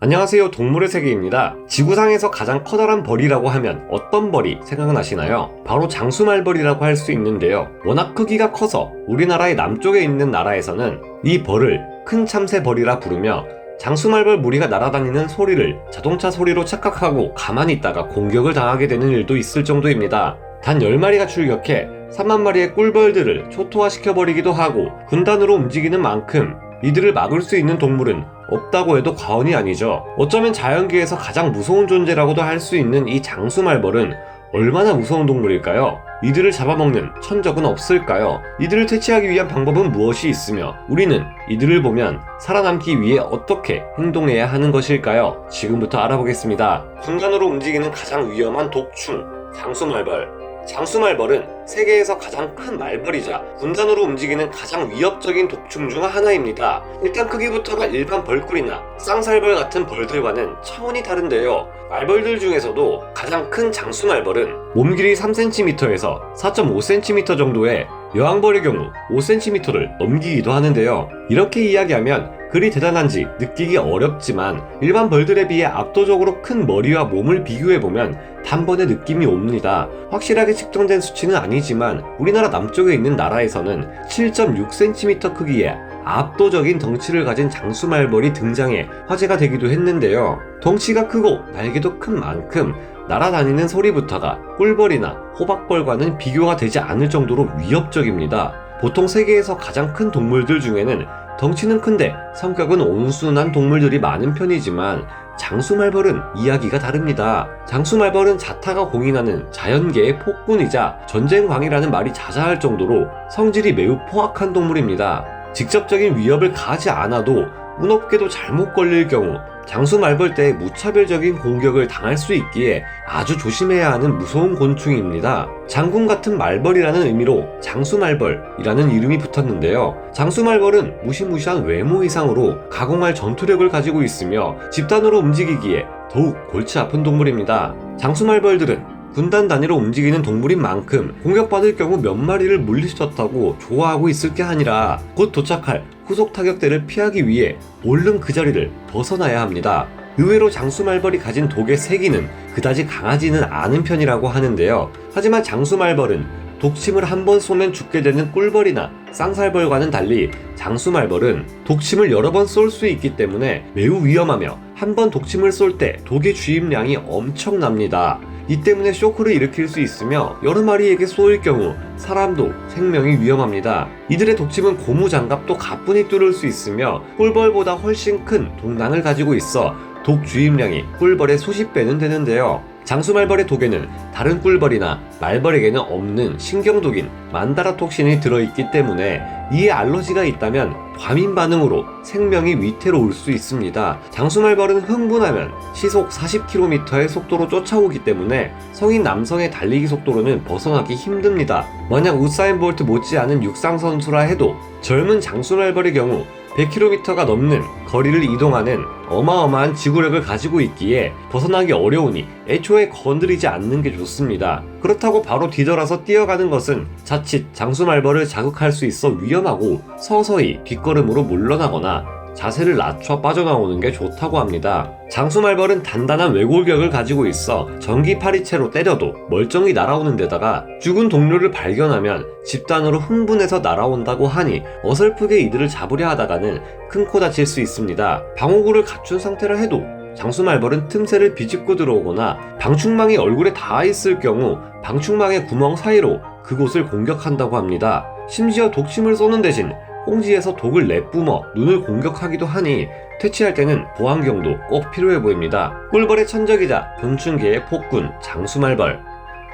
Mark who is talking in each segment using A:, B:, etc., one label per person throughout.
A: 안녕하세요, 동물의 세계입니다. 지구상에서 가장 커다란 벌이라고 하면 어떤 벌이 생각나시나요? 바로 장수말벌이라고 할 수 있는데요. 워낙 크기가 커서 우리나라의 남쪽에 있는 나라에서는 이 벌을 큰 참새벌이라 부르며 장수말벌 무리가 날아다니는 소리를 자동차 소리로 착각하고 가만히 있다가 공격을 당하게 되는 일도 있을 정도입니다. 단 10마리가 출격해 3만 마리의 꿀벌들을 초토화시켜버리기도 하고 군단으로 움직이는 만큼 이들을 막을 수 있는 동물은 없다고 해도 과언이 아니죠. 어쩌면 자연계에서 가장 무서운 존재라고도 할 수 있는 이 장수말벌은 얼마나 무서운 동물일까요? 이들을 잡아먹는 천적은 없을까요? 이들을 퇴치하기 위한 방법은 무엇이 있으며 우리는 이들을 보면 살아남기 위해 어떻게 행동해야 하는 것일까요? 지금부터 알아보겠습니다. 군단으로 움직이는 가장 위험한 독충, 장수말벌. 장수말벌은 세계에서 가장 큰 말벌이자 군단으로 움직이는 가장 위협적인 독충 중 하나입니다. 일단 크기부터가 일반 벌꿀이나 쌍살벌 같은 벌들과는 차원이 다른데요. 말벌들 중에서도 가장 큰 장수말벌은 몸길이 3cm에서 4.5cm 정도의 여왕벌의 경우 5cm를 넘기기도 하는데요. 이렇게 이야기하면 그리 대단한지 느끼기 어렵지만 일반 벌들에 비해 압도적으로 큰 머리와 몸을 비교해보면 단번에 느낌이 옵니다. 확실하게 측정된 수치는 아니지만 우리나라 남쪽에 있는 나라에서는 7.6cm 크기의 압도적인 덩치를 가진 장수말벌이 등장해 화제가 되기도 했는데요. 덩치가 크고 날개도 큰 만큼 날아다니는 소리부터가 꿀벌이나 호박벌과는 비교가 되지 않을 정도로 위협적입니다. 보통 세계에서 가장 큰 동물들 중에는 덩치는 큰데 성격은 온순한 동물들이 많은 편이지만 장수말벌은 이야기가 다릅니다. 장수말벌은 자타가 공인하는 자연계의 폭군이자 전쟁광이라는 말이 자자할 정도로 성질이 매우 포악한 동물입니다. 직접적인 위협을 가하지 않아도 운없게도 잘못 걸릴 경우 장수말벌 때 무차별적인 공격을 당할 수 있기에 아주 조심해야 하는 무서운 곤충입니다. 장군 같은 말벌이라는 의미로 장수말벌이라는 이름이 붙었는데요. 장수말벌은 무시무시한 외모 이상으로 가공할 전투력을 가지고 있으며 집단으로 움직이기에 더욱 골치 아픈 동물입니다. 장수말벌들은 군단 단위로 움직이는 동물인 만큼 공격받을 경우 몇 마리를 물리쳤다고 좋아하고 있을 게 아니라 곧 도착할 후속 타격대를 피하기 위해 얼른 그 자리를 벗어나야 합니다. 의외로 장수말벌이 가진 독의 세기는 그다지 강하지는 않은 편이라고 하는데요. 하지만 장수말벌은 독침을 한 번 쏘면 죽게 되는 꿀벌이나 쌍살벌과는 달리 장수말벌은 독침을 여러 번 쏠 수 있기 때문에 매우 위험하며 한 번 독침을 쏠 때 독의 주입량이 엄청납니다. 이 때문에 쇼크를 일으킬 수 있으며 여러 마리에게 쏘일 경우 사람도 생명이 위험합니다. 이들의 독침은 고무장갑도 가뿐히 뚫을 수 있으며 꿀벌보다 훨씬 큰 독낭을 가지고 있어 독 주입량이 꿀벌의 수십 배는 되는데요. 장수말벌의 독에는 다른 꿀벌이나 말벌에게는 없는 신경독인 만다라톡신이 들어있기 때문에 이에 알러지가 있다면 과민 반응으로 생명이 위태로울 수 있습니다. 장수말벌은 흥분하면 시속 40km의 속도로 쫓아오기 때문에 성인 남성의 달리기 속도로는 벗어나기 힘듭니다. 만약 우사인 볼트 못지않은 육상선수라 해도 젊은 장수말벌의 경우 100km가 넘는 거리를 이동하는 어마어마한 지구력을 가지고 있기에 벗어나기 어려우니 애초에 건드리지 않는 게 좋습니다. 그렇다고 바로 뒤돌아서 뛰어가는 것은 자칫 장수말벌을 자극할 수 있어 위험하고 서서히 뒷걸음으로 물러나거나 자세를 낮춰 빠져나오는 게 좋다고 합니다. 장수말벌은 단단한 외골격을 가지고 있어 전기 파리채로 때려도 멀쩡히 날아오는 데다가 죽은 동료를 발견하면 집단으로 흥분해서 날아온다고 하니 어설프게 이들을 잡으려 하다가는 큰 코 다칠 수 있습니다. 방어구를 갖춘 상태라 해도 장수말벌은 틈새를 비집고 들어오거나 방충망이 얼굴에 닿아 있을 경우 방충망의 구멍 사이로 그곳을 공격한다고 합니다. 심지어 독침을 쏘는 대신 꽁지에서 독을 내뿜어 눈을 공격하기도 하니 퇴치할 때는 보안경도 꼭 필요해 보입니다. 꿀벌의 천적이자 곤충계의 폭군 장수말벌.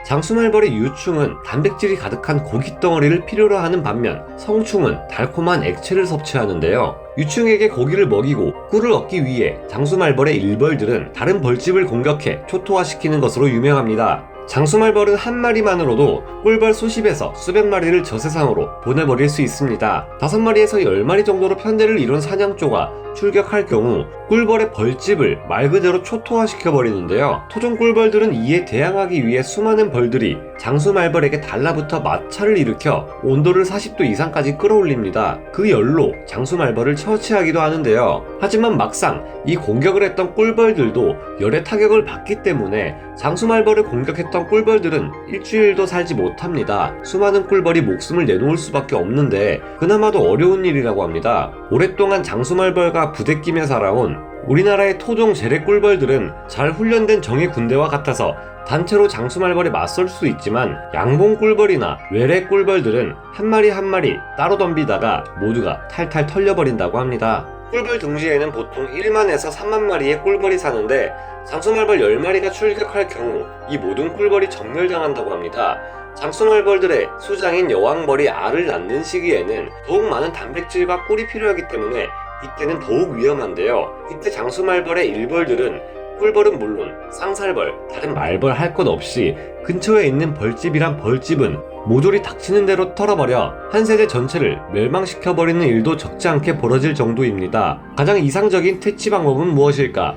A: 장수말벌의 유충은 단백질이 가득한 고깃덩어리를 필요로 하는 반면 성충은 달콤한 액체를 섭취하는데요. 유충에게 고기를 먹이고 꿀을 얻기 위해 장수말벌의 일벌들은 다른 벌집을 공격해 초토화시키는 것으로 유명합니다. 장수말벌은 한 마리만으로도 꿀벌 수십에서 수백 마리를 저세상으로 보내버릴 수 있습니다. 5마리에서 10마리 정도로 편대를 이룬 사냥조가 출격할 경우 꿀벌의 벌집을 말 그대로 초토화시켜버리는데요. 토종 꿀벌들은 이에 대항하기 위해 수많은 벌들이 장수말벌에게 달라붙어 마찰을 일으켜 온도를 40도 이상까지 끌어올립니다. 그 열로 장수말벌을 처치하기도 하는데요. 하지만 막상 이 공격을 했던 꿀벌들도 열의 타격을 받기 때문에 장수말벌을 공격했던 꿀벌들은 일주일도 살지 못합니다. 수많은 꿀벌이 목숨을 내놓을 수밖에 없는데 그나마도 어려운 일이라고 합니다. 오랫동안 장수말벌과 부대끼며 살아온 우리나라의 토종 재래 꿀벌들은 잘 훈련된 정예 군대와 같아서 단체로 장수말벌에 맞설 수 있지만 양봉 꿀벌이나 외래 꿀벌들은 한 마리 한 마리 따로 덤비다가 모두가 탈탈 털려버린다고 합니다. 꿀벌 둥지에는 보통 1만에서 3만 마리의 꿀벌이 사는데 장수말벌 10마리가 출격할 경우 이 모든 꿀벌이 전멸당한다고 합니다. 장수말벌들의 수장인 여왕벌이 알을 낳는 시기에는 더욱 많은 단백질과 꿀이 필요하기 때문에 이때는 더욱 위험한데요. 이때 장수말벌의 일벌들은 꿀벌은 물론 쌍살벌, 다른 말벌 할 것 없이 근처에 있는 벌집이란 벌집은 모조리 닥치는 대로 털어버려 한 세대 전체를 멸망시켜버리는 일도 적지 않게 벌어질 정도입니다. 가장 이상적인 퇴치 방법은 무엇일까?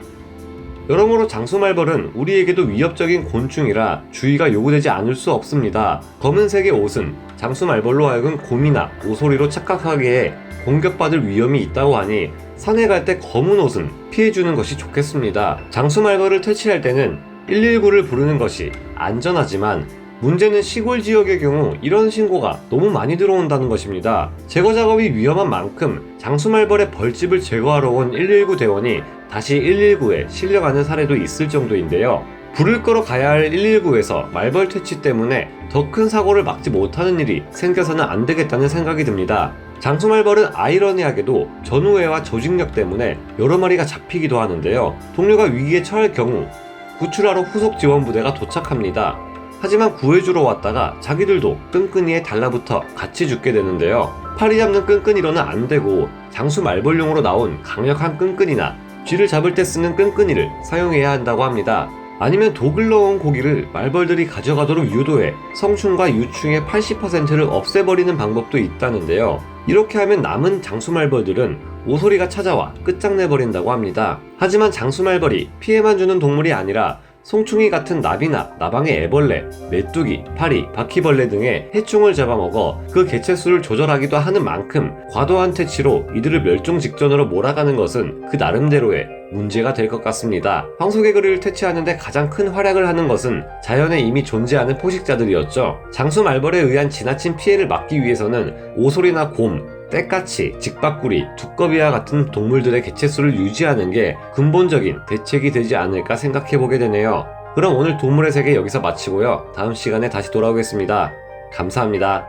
A: 여러모로 장수말벌은 우리에게도 위협적인 곤충이라 주의가 요구되지 않을 수 없습니다. 검은색의 옷은 장수말벌로 하여금 곰이나 오소리로 착각하게 해 공격받을 위험이 있다고 하니 산에 갈 때 검은 옷은 피해주는 것이 좋겠습니다. 장수말벌을 퇴치할 때는 119를 부르는 것이 안전하지만 문제는 시골 지역의 경우 이런 신고가 너무 많이 들어온다는 것입니다. 제거 작업이 위험한 만큼 장수말벌의 벌집을 제거하러 온 119 대원이 다시 119에 실려가는 사례도 있을 정도인데요. 불을 끄러 가야 할 119에서 말벌 퇴치 때문에 더 큰 사고를 막지 못하는 일이 생겨서는 안 되겠다는 생각이 듭니다. 장수말벌은 아이러니하게도 전우애와 조직력 때문에 여러 마리가 잡히기도 하는데요. 동료가 위기에 처할 경우 구출하러 후속 지원 부대가 도착합니다. 하지만 구해주러 왔다가 자기들도 끈끈이에 달라붙어 같이 죽게 되는데요. 파리 잡는 끈끈이로는 안 되고 장수말벌용으로 나온 강력한 끈끈이나 쥐를 잡을 때 쓰는 끈끈이를 사용해야 한다고 합니다. 아니면 독을 넣은 고기를 말벌들이 가져가도록 유도해 성충과 유충의 80%를 없애버리는 방법도 있다는데요. 이렇게 하면 남은 장수말벌들은 오소리가 찾아와 끝장내버린다고 합니다. 하지만 장수말벌이 피해만 주는 동물이 아니라 송충이 같은 나비나 나방의 애벌레, 메뚜기, 파리, 바퀴벌레 등의 해충을 잡아먹어 그 개체수를 조절하기도 하는 만큼 과도한 퇴치로 이들을 멸종 직전으로 몰아가는 것은 그 나름대로의 문제가 될 것 같습니다. 황소개구리를 퇴치하는데 가장 큰 활약을 하는 것은 자연에 이미 존재하는 포식자들이었죠. 장수말벌에 의한 지나친 피해를 막기 위해서는 오소리나 곰, 떼까치, 직박구리, 두꺼비와 같은 동물들의 개체수를 유지하는 게 근본적인 대책이 되지 않을까 생각해보게 되네요. 그럼 오늘 동물의 세계 여기서 마치고요. 다음 시간에 다시 돌아오겠습니다. 감사합니다.